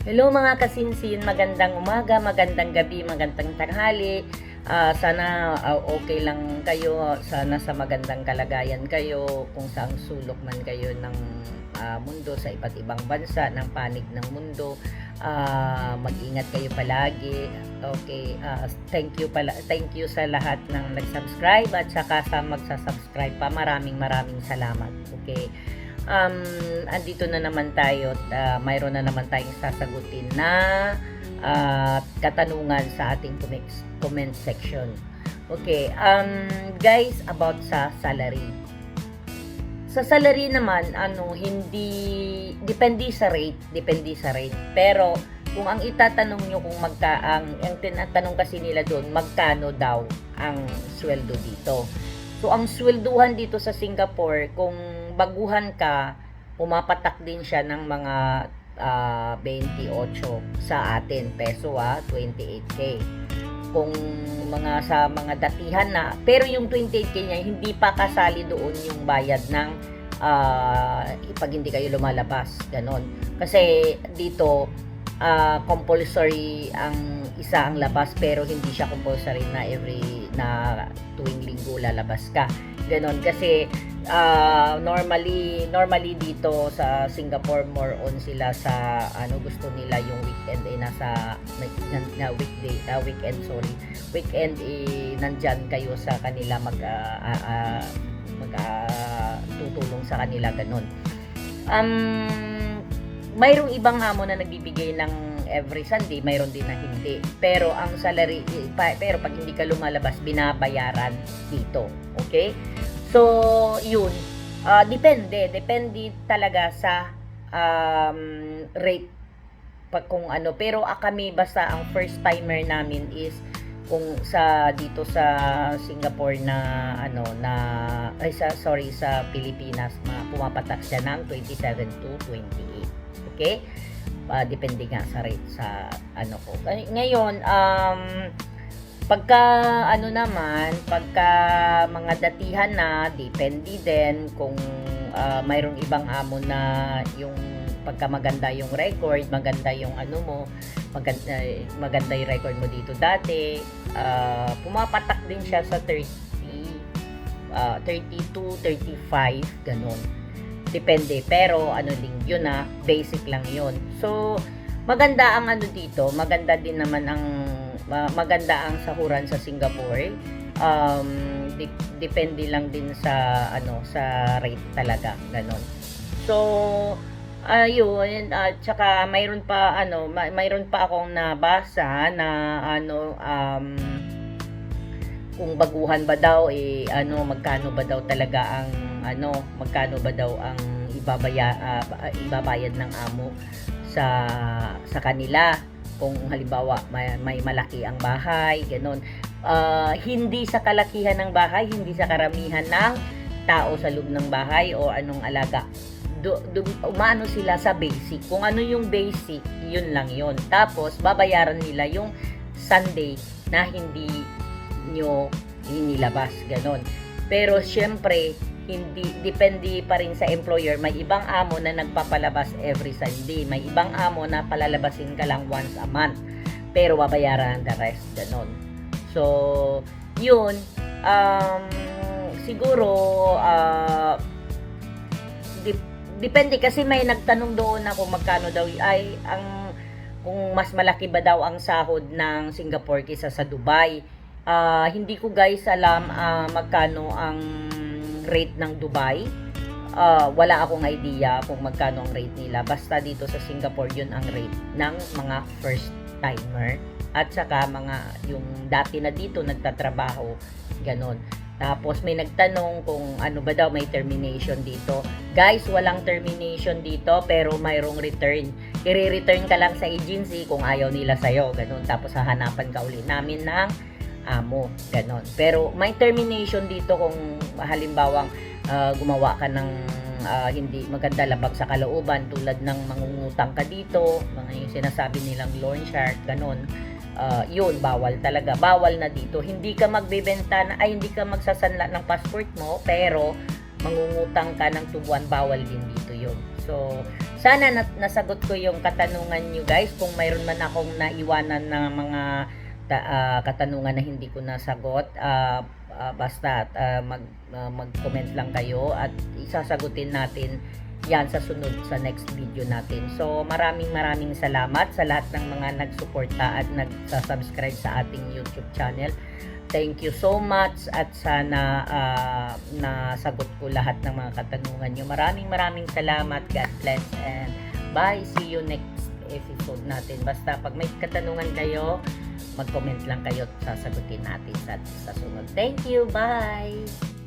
Hello mga kasinsin, magandang umaga, magandang gabi, magandang tanghali. Sana okay lang kayo, sana sa magandang kalagayan kayo kung saang sulok man kayo ng mundo sa iba't ibang bansa, ng panig ng mundo. Mag-ingat kayo palagi. Okay, thank you sa lahat ng nag-subscribe at saka sa magsa-subscribe pa. Maraming salamat. Okay. Andito na naman tayo at mayroon na naman tayong sasagutin na katanungan sa ating comment section. Okay, guys, about sa salary. Sa salary naman, hindi depende sa rate, pero kung ang itatanong nyo kung ang tinatanong kasi nila doon, magkano daw ang sweldo dito. So, ang swelduhan dito sa Singapore, kung baguhan ka, pumapatak din siya ng mga 28 sa atin peso, 28k. Kung sa mga datihan na, pero yung 28k niya, hindi pa kasali doon yung bayad ng pag hindi kayo lumalabas, ganon. Kasi dito, compulsory ang isa ang labas, pero hindi siya compulsory na na tuwing linggo lalabas ka, ganon. Kasi normally dito sa Singapore, more on sila sa gusto nila yung weekend nasa weekend nandyan kayo sa kanila, tutulong sa kanila, ganon. Mayroong ibang amo na nagbibigay ng every Sunday, mayroon din na hindi. Pero ang salary, pero pag hindi ka lumalabas, binabayaran dito. Okay? So, yun. Depende talaga sa rate kung ano. Pero kami, basta ang first timer namin is kung dito sa Singapore sa Pilipinas, pumapatak siya ng 27 to 28. Okay? Depende nga sa rate sa ko. Ngayon, pagka mga datihan na, depende din kung mayroong ibang amo na yung pagka maganda yung record, maganda yung maganda yung record mo dito dati, pumapatak din siya sa 30 to 35, ganun. Depende, pero din yun, basic lang yun. So, maganda ang dito, maganda din naman maganda ang sahuran sa Singapore. Depende lang din sa sa rate talaga, ganon. So, ayun, tsaka mayroon pa akong nabasa na kung baguhan ba daw magkano ba daw talaga ang ibabayad ng amo sa kanila kung halimbawa may malaki ang bahay, ganon. Hindi sa kalakihan ng bahay, hindi sa karamihan ng tao sa loob ng bahay o anong alaga. Umano sila sa basic. Kung ano yung basic, yun lang yun. Tapos babayaran nila yung Sunday na hindi nyo inilabas, ganon. Pero syempre, depende pa rin sa employer. May ibang amo na nagpapalabas every Sunday. May ibang amo na palalabasin ka lang once a month. Pero babayaran the rest, ganon. So, yun. Siguro, depende kasi may nagtanong doon na kung magkano daw kung mas malaki ba daw ang sahod ng Singapore kaysa sa Dubai. Hindi ko guys alam magkano ang rate ng Dubai. Wala akong idea kung magkano ang rate nila. Basta dito sa Singapore, yun ang rate ng mga first timer. At saka yung dati na dito nagtatrabaho, ganon. Tapos may nagtanong kung ano ba daw may termination dito. Guys, walang termination dito, pero mayroong return. I-return ka lang sa agency kung ayaw nila sa'yo, ganon. Tapos hahanapan ka uli namin ng amo, ganon. Pero may termination dito kung halimbawang gumawa ka ng hindi maganda, labag sa kalooban, tulad ng mangungutang ka dito, yung sinasabi nilang loan shark, ganon. Yun, bawal talaga. Bawal na dito. Hindi ka magbebenta hindi ka magsasanla ng passport mo, pero mangungutang ka ng tubuan, bawal din dito yun. So, Sana nasagot ko yung katanungan nyo guys. Kung mayroon man akong naiwanan na mga katanungan na hindi ko nasagot, basta mag-comment lang kayo at isasagutin natin yan sa sunod sa next video natin. So maraming salamat sa lahat ng mga nagsuporta at nagsasubscribe sa ating YouTube channel. Thank you so much at sana nasagot ko lahat ng mga katanungan nyo. Maraming salamat. God bless and bye. See you next episode natin. Basta pag may katanungan kayo, mag-comment lang kayo at sasagutin natin sa sunod. Thank you. Bye.